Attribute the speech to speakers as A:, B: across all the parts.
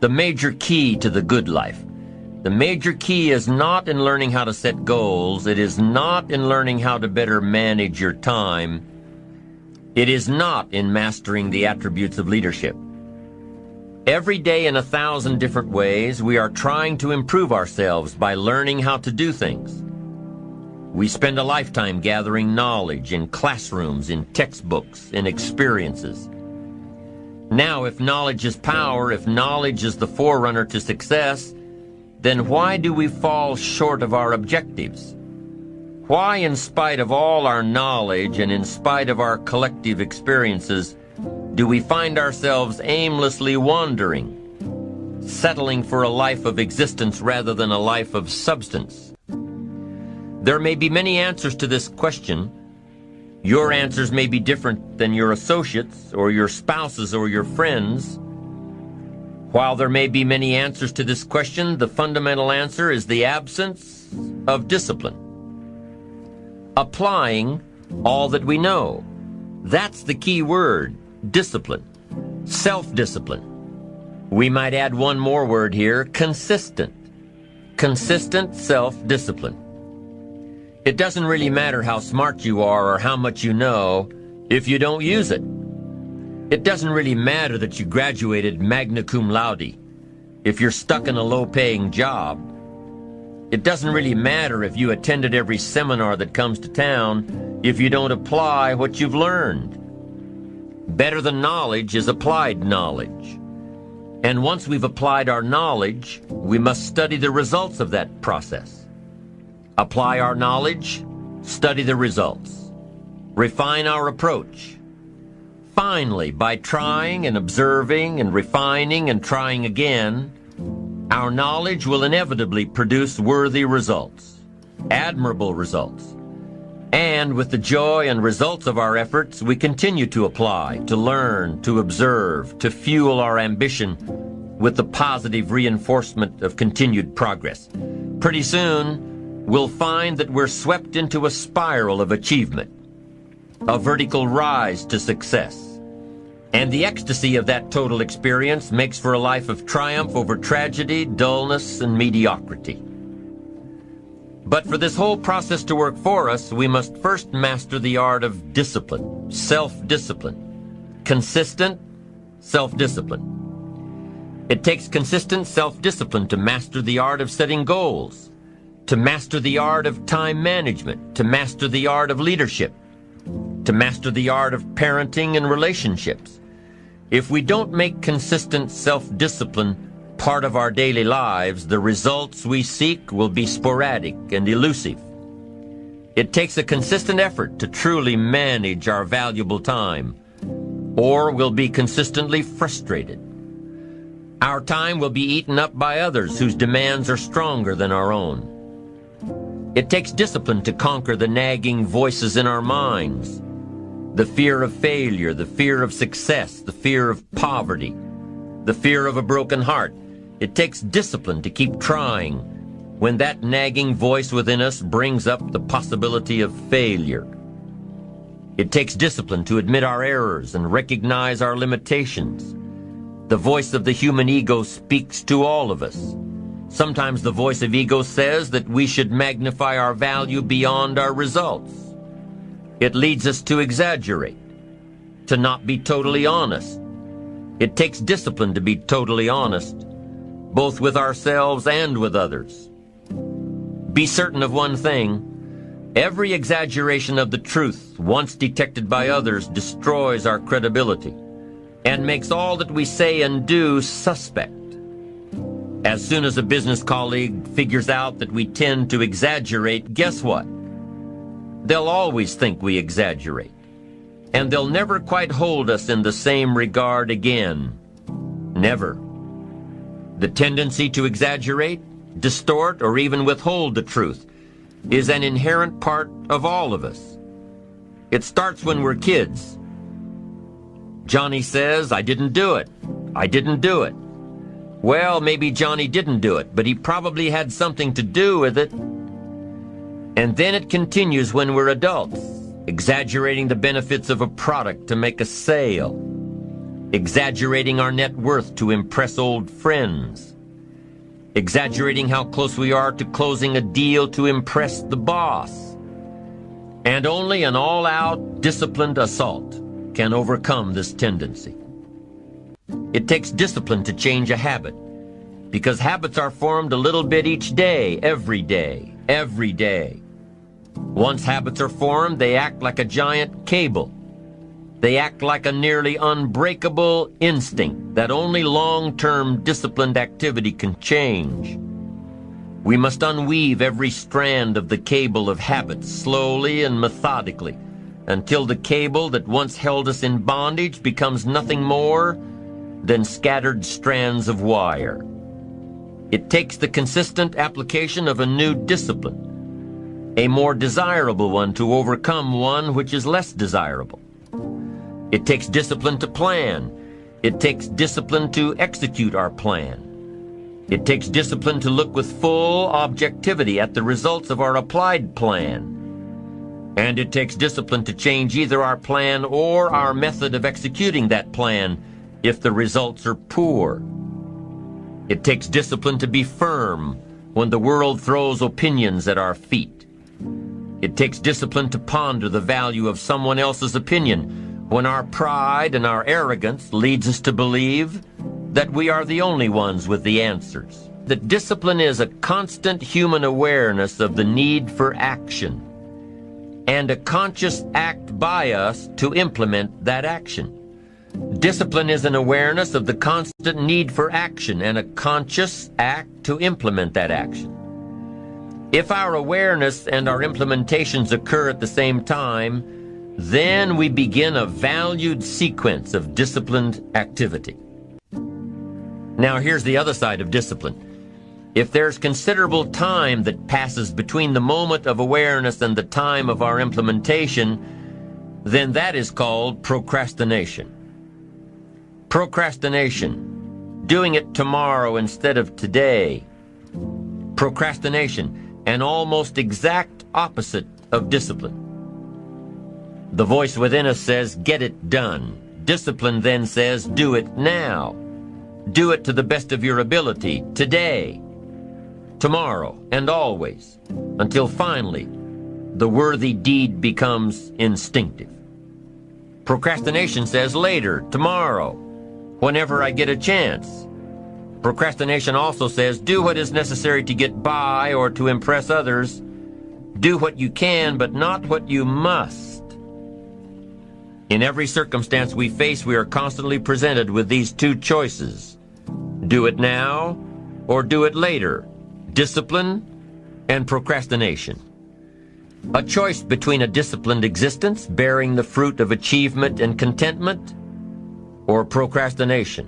A: the major key to the good life. The major key is not in learning how to set goals. It is not in learning how to better manage your time. It is not in mastering the attributes of leadership. Every day in 1,000 different ways, we are trying to improve ourselves by learning how to do things. We spend a lifetime gathering knowledge in classrooms, in textbooks, in experiences. Now, if knowledge is power, if knowledge is the forerunner to success, then why do we fall short of our objectives? Why, in spite of all our knowledge and in spite of our collective experiences, do we find ourselves aimlessly wandering, settling for a life of existence rather than a life of substance? There may be many answers to this question. Your answers may be different than your associates or your spouses or your friends. While there may be many answers to this question, the fundamental answer is the absence of discipline. Applying all that we know. That's the key word, discipline, self-discipline. We might add one more word here, consistent. Consistent self-discipline. It doesn't really matter how smart you are or how much you know if you don't use it. It doesn't really matter that you graduated magna cum laude if you're stuck in a low-paying job. It doesn't really matter if you attended every seminar that comes to town if you don't apply what you've learned. Better than knowledge is applied knowledge. And once we've applied our knowledge, we must study the results of that process. Apply our knowledge, study the results. Refine our approach. Finally, by trying and observing and refining and trying again, our knowledge will inevitably produce worthy results, admirable results. And with the joy and results of our efforts, we continue to apply, to learn, to observe, to fuel our ambition with the positive reinforcement of continued progress. Pretty soon, we'll find that we're swept into a spiral of achievement, a vertical rise to success. And the ecstasy of that total experience makes for a life of triumph over tragedy, dullness, and mediocrity. But for this whole process to work for us, we must first master the art of discipline, self-discipline, consistent self-discipline. It takes consistent self-discipline to master the art of setting goals, to master the art of time management, to master the art of leadership, to master the art of parenting and relationships. If we don't make consistent self-discipline part of our daily lives, the results we seek will be sporadic and elusive. It takes a consistent effort to truly manage our valuable time, or we'll be consistently frustrated. Our time will be eaten up by others whose demands are stronger than our own. It takes discipline to conquer the nagging voices in our minds, the fear of failure, the fear of success, the fear of poverty, the fear of a broken heart. It takes discipline to keep trying when that nagging voice within us brings up the possibility of failure. It takes discipline to admit our errors and recognize our limitations. The voice of the human ego speaks to all of us. Sometimes the voice of ego says that we should magnify our value beyond our results. It leads us to exaggerate, to not be totally honest. It takes discipline to be totally honest, both with ourselves and with others. Be certain of one thing: every exaggeration of the truth, once detected by others, destroys our credibility and makes all that we say and do suspect. As soon as a business colleague figures out that we tend to exaggerate, guess what? They'll always think we exaggerate, and they'll never quite hold us in the same regard again. Never. The tendency to exaggerate, distort, or even withhold the truth is an inherent part of all of us. It starts when we're kids. Johnny says, "I didn't do it. I didn't do it." Well, maybe Johnny didn't do it, but he probably had something to do with it. And then it continues when we're adults, exaggerating the benefits of a product to make a sale. exaggerating our net worth to impress old friends, exaggerating how close we are to closing a deal to impress the boss. And only an all-out, disciplined assault can overcome this tendency. It takes discipline to change a habit, because habits are formed a little bit each day, every day, every day. Once habits are formed, they act like a giant cable. They act like a nearly unbreakable instinct that only long-term disciplined activity can change. We must unweave every strand of the cable of habits slowly and methodically until the cable that once held us in bondage becomes nothing more than scattered strands of wire. It takes the consistent application of a new discipline, a more desirable one, to overcome one which is less desirable. It takes discipline to plan. It takes discipline to execute our plan. It takes discipline to look with full objectivity at the results of our applied plan. And it takes discipline to change either our plan or our method of executing that plan if the results are poor. It takes discipline to be firm when the world throws opinions at our feet. It takes discipline to ponder the value of someone else's opinion when our pride and our arrogance leads us to believe that we are the only ones with the answers. That discipline is a constant human awareness of the need for action and a conscious act by us to implement that action. Discipline is an awareness of the constant need for action and a conscious act to implement that action. If our awareness and our implementations occur at the same time, then we begin a valued sequence of disciplined activity. Now here's the other side of discipline. If there's considerable time that passes between the moment of awareness and the time of our implementation, then that is called procrastination. Procrastination, doing it tomorrow instead of today. Procrastination, an almost exact opposite of discipline. The voice within us says, get it done. Discipline then says, do it now. Do it to the best of your ability, today, tomorrow, and always, until finally the worthy deed becomes instinctive. Procrastination says later, tomorrow, whenever I get a chance. Procrastination also says, do what is necessary to get by or to impress others. Do what you can, but not what you must. In every circumstance we face, we are constantly presented with these two choices. Do it now or do it later. Discipline and procrastination. A choice between a disciplined existence, bearing the fruit of achievement and contentment, or procrastination,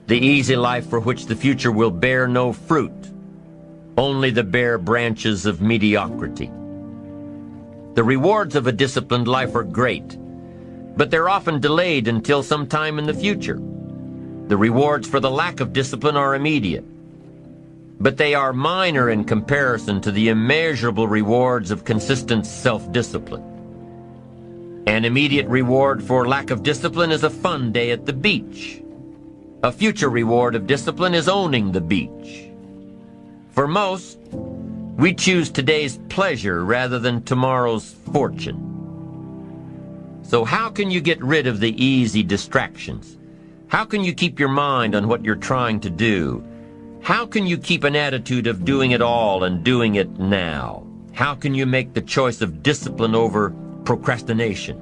A: the easy life for which the future will bear no fruit, only the bare branches of mediocrity. The rewards of a disciplined life are great, but they're often delayed until some time in the future. The rewards for the lack of discipline are immediate, but they are minor in comparison to the immeasurable rewards of consistent self-discipline. An immediate reward for lack of discipline is a fun day at the beach. A future reward of discipline is owning the beach. For most, we choose today's pleasure rather than tomorrow's fortune. So how can you get rid of the easy distractions? How can you keep your mind on what you're trying to do? How can you keep an attitude of doing it all and doing it now? How can you make the choice of discipline over procrastination?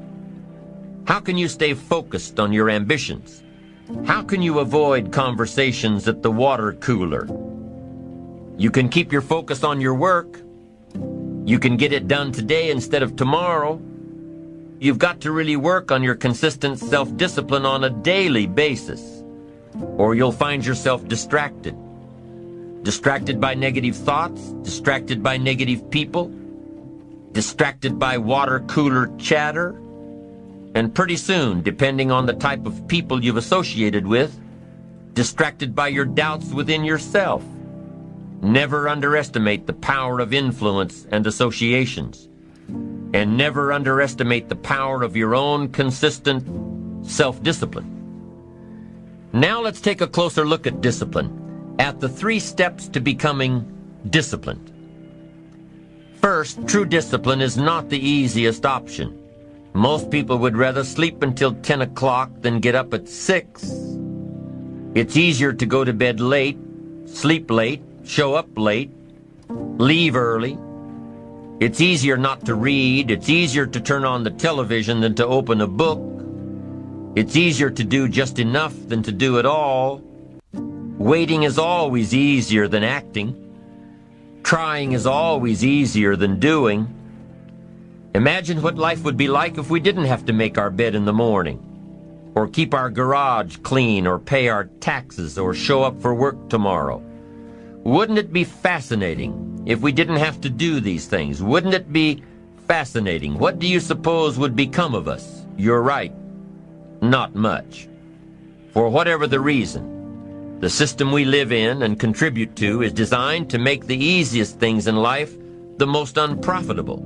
A: How can you stay focused on your ambitions? How can you avoid conversations at the water cooler? You can keep your focus on your work. You can get it done today instead of tomorrow. You've got to really work on your consistent self-discipline on a daily basis, or you'll find yourself distracted. Distracted by negative thoughts, distracted by negative people, distracted by water cooler chatter, and pretty soon, depending on the type of people you've associated with, distracted by your doubts within yourself. Never underestimate the power of influence and associations. And never underestimate the power of your own consistent self-discipline. Now let's take a closer look at discipline, at the 3 steps to becoming disciplined. First, true discipline is not the easiest option. Most people would rather sleep until 10 o'clock than get up at 6. It's easier to go to bed late, sleep late, show up late, leave early. It's easier not to read. It's easier to turn on the television than to open a book. It's easier to do just enough than to do it all. Waiting is always easier than acting. Trying is always easier than doing. Imagine what life would be like if we didn't have to make our bed in the morning, or keep our garage clean, or pay our taxes, or show up for work tomorrow. Wouldn't it be fascinating if we didn't have to do these things? Wouldn't it be fascinating? What do you suppose would become of us? You're right, not much. For whatever the reason, the system we live in and contribute to is designed to make the easiest things in life the most unprofitable.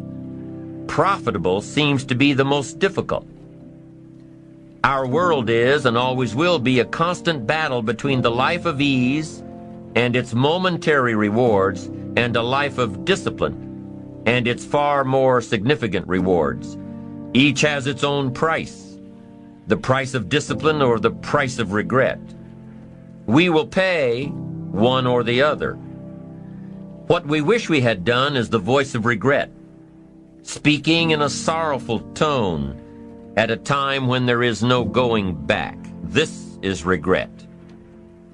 A: Profitable seems to be the most difficult. Our world is and always will be a constant battle between the life of ease and its momentary rewards and a life of discipline and its far more significant rewards. Each has its own price, the price of discipline or the price of regret. We will pay one or the other. What we wish we had done is the voice of regret, speaking in a sorrowful tone at a time when there is no going back. This is regret.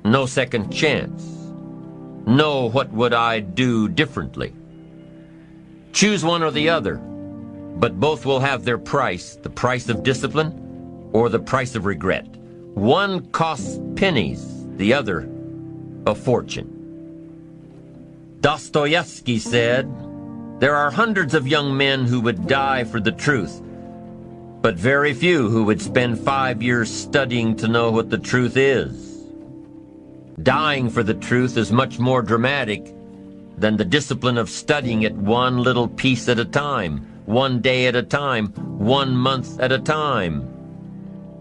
A: No second chance. No, what would I do differently? Choose one or the other, but both will have their price, the price of discipline or the price of regret. One costs pennies, the other a fortune. Dostoevsky said, "There are hundreds of young men who would die for the truth, but very few who would spend 5 years studying to know what the truth is." Dying for the truth is much more dramatic than the discipline of studying it one little piece at a time, one day at a time, 1 month at a time.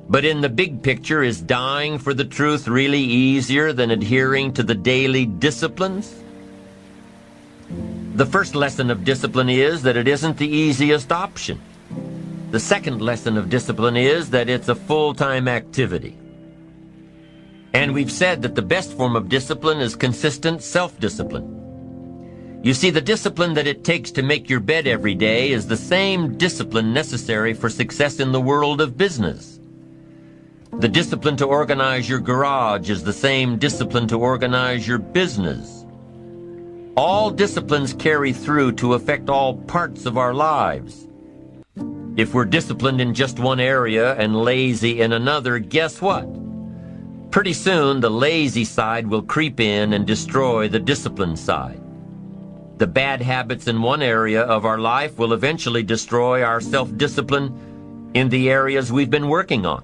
A: But in the big picture, is dying for the truth really easier than adhering to the daily disciplines? The first lesson of discipline is that it isn't the easiest option. The second lesson of discipline is that it's a full-time activity. And we've said that the best form of discipline is consistent self-discipline. You see, the discipline that it takes to make your bed every day is the same discipline necessary for success in the world of business. The discipline to organize your garage is the same discipline to organize your business. All disciplines carry through to affect all parts of our lives. If we're disciplined in just one area and lazy in another, guess what? Pretty soon, the lazy side will creep in and destroy the disciplined side. The bad habits in one area of our life will eventually destroy our self-discipline in the areas we've been working on.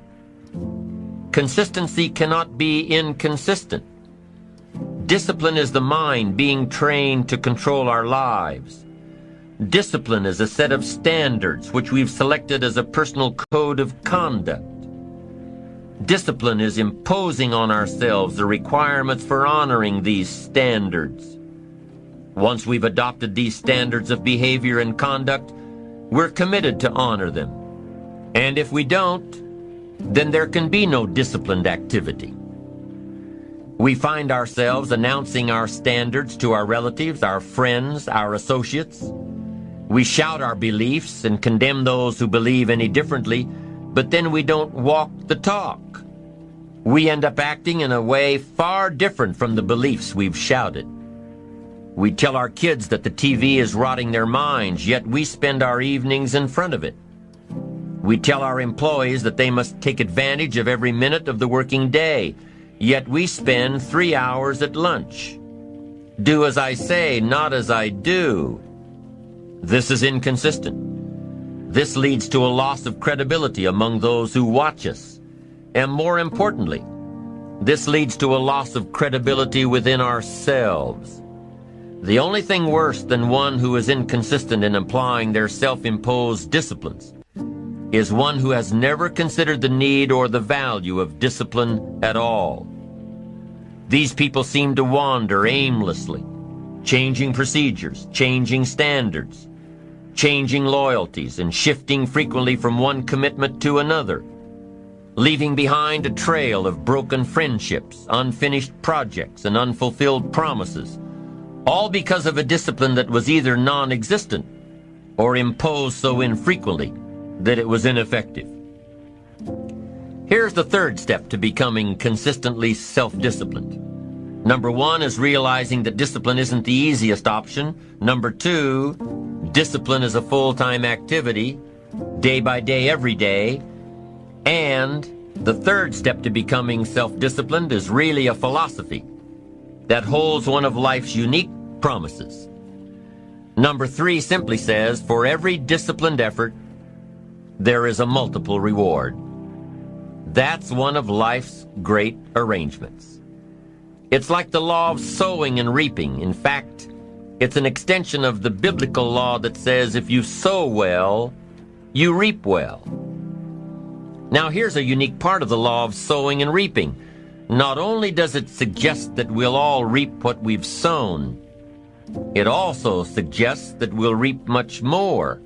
A: Consistency cannot be inconsistent. Discipline is the mind being trained to control our lives. Discipline is a set of standards which we've selected as a personal code of conduct. Discipline is imposing on ourselves the requirements for honoring these standards. Once we've adopted these standards of behavior and conduct, we're committed to honor them. And if we don't, then there can be no disciplined activity. We find ourselves announcing our standards to our relatives, our friends, our associates. We shout our beliefs and condemn those who believe any differently, but then we don't walk the talk. We end up acting in a way far different from the beliefs we've shouted. We tell our kids that the TV is rotting their minds, yet we spend our evenings in front of it. We tell our employees that they must take advantage of every minute of the working day, yet we spend 3 hours at lunch. Do as I say, not as I do. This is inconsistent. This leads to a loss of credibility among those who watch us. And more importantly, this leads to a loss of credibility within ourselves. The only thing worse than one who is inconsistent in applying their self-imposed disciplines is one who has never considered the need or the value of discipline at all. These people seem to wander aimlessly, changing procedures, changing standards, changing loyalties, and shifting frequently from one commitment to another, leaving behind a trail of broken friendships, unfinished projects, and unfulfilled promises, all because of a discipline that was either non-existent or imposed so infrequently that it was ineffective. Here's the third step to becoming consistently self-disciplined. Number one is realizing that discipline isn't the easiest option. Number two, discipline is a full-time activity, day by day, every day. And the third step to becoming self-disciplined is really a philosophy that holds one of life's unique promises. Number three simply says, for every disciplined effort, there is a multiple reward. That's one of life's great arrangements. It's like the law of sowing and reaping. In fact, it's an extension of the biblical law that says if you sow well, you reap well. Now here's a unique part of the law of sowing and reaping. Not only does it suggest that we'll all reap what we've sown, it also suggests that we'll reap much more.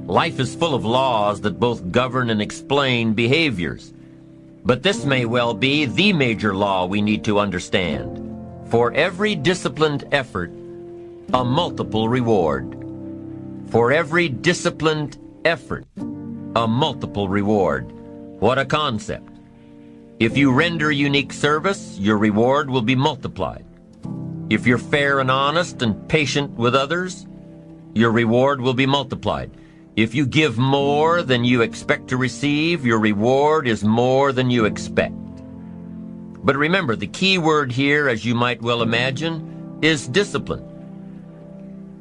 A: Life is full of laws that both govern and explain behaviors. But this may well be the major law we need to understand. For every disciplined effort, a multiple reward. For every disciplined effort, a multiple reward. What a concept. If you render unique service, your reward will be multiplied. If you're fair and honest and patient with others, your reward will be multiplied. If you give more than you expect to receive, your reward is more than you expect. But remember, the key word here, as you might well imagine, is discipline.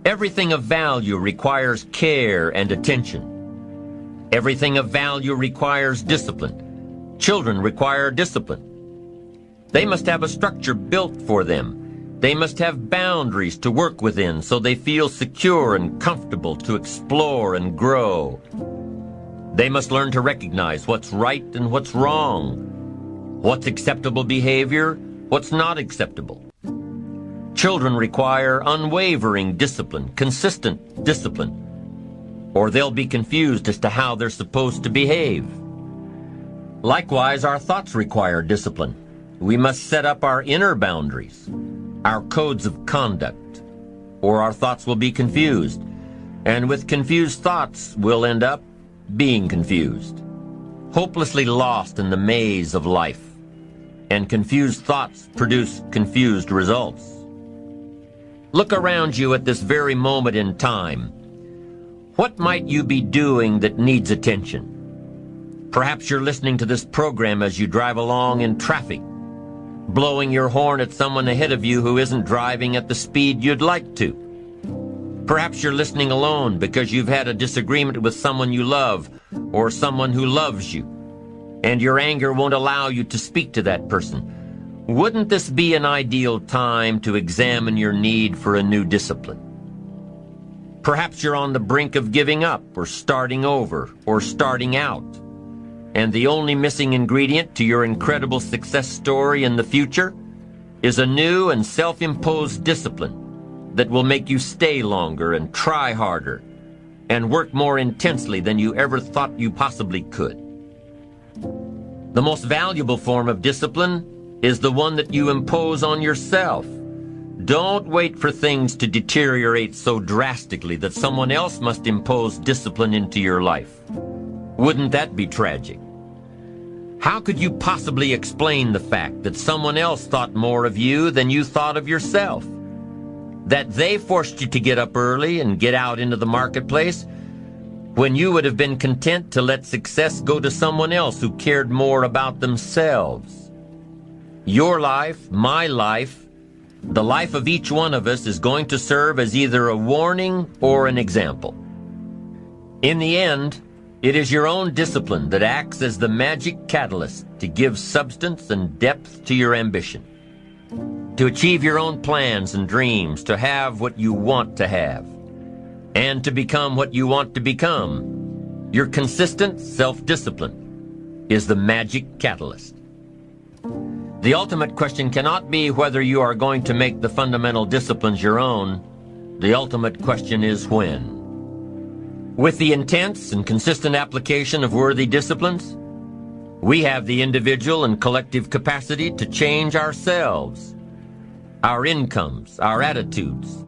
A: Everything of value requires care and attention. Everything of value requires discipline. Children require discipline. They must have a structure built for them. They must have boundaries to work within so they feel secure and comfortable to explore and grow. They must learn to recognize what's right and what's wrong, what's acceptable behavior, what's not acceptable. Children require unwavering discipline, consistent discipline, or they'll be confused as to how they're supposed to behave. Likewise, our thoughts require discipline. We must set up our inner boundaries, our codes of conduct, or our thoughts will be confused. And with confused thoughts, we'll end up being confused, hopelessly lost in the maze of life. And confused thoughts produce confused results. Look around you at this very moment in time. What might you be doing that needs attention? Perhaps you're listening to this program as you drive along in traffic, blowing your horn at someone ahead of you who isn't driving at the speed you'd like to. Perhaps you're listening alone because you've had a disagreement with someone you love or someone who loves you, and your anger won't allow you to speak to that person. Wouldn't this be an ideal time to examine your need for a new discipline? Perhaps you're on the brink of giving up or starting over or starting out, and the only missing ingredient to your incredible success story in the future is a new and self-imposed discipline that will make you stay longer and try harder and work more intensely than you ever thought you possibly could. The most valuable form of discipline is the one that you impose on yourself. Don't wait for things to deteriorate so drastically that someone else must impose discipline into your life. Wouldn't that be tragic? How could you possibly explain the fact that someone else thought more of you than you thought of yourself? That they forced you to get up early and get out into the marketplace when you would have been content to let success go to someone else who cared more about themselves? Your life, my life, the life of each one of us is going to serve as either a warning or an example. In the end, it is your own discipline that acts as the magic catalyst to give substance and depth to your ambition, to achieve your own plans and dreams, to have what you want to have, and to become what you want to become. Your consistent self-discipline is the magic catalyst. The ultimate question cannot be whether you are going to make the fundamental disciplines your own. The ultimate question is when. With the intense and consistent application of worthy disciplines, we have the individual and collective capacity to change ourselves, our incomes, our attitudes,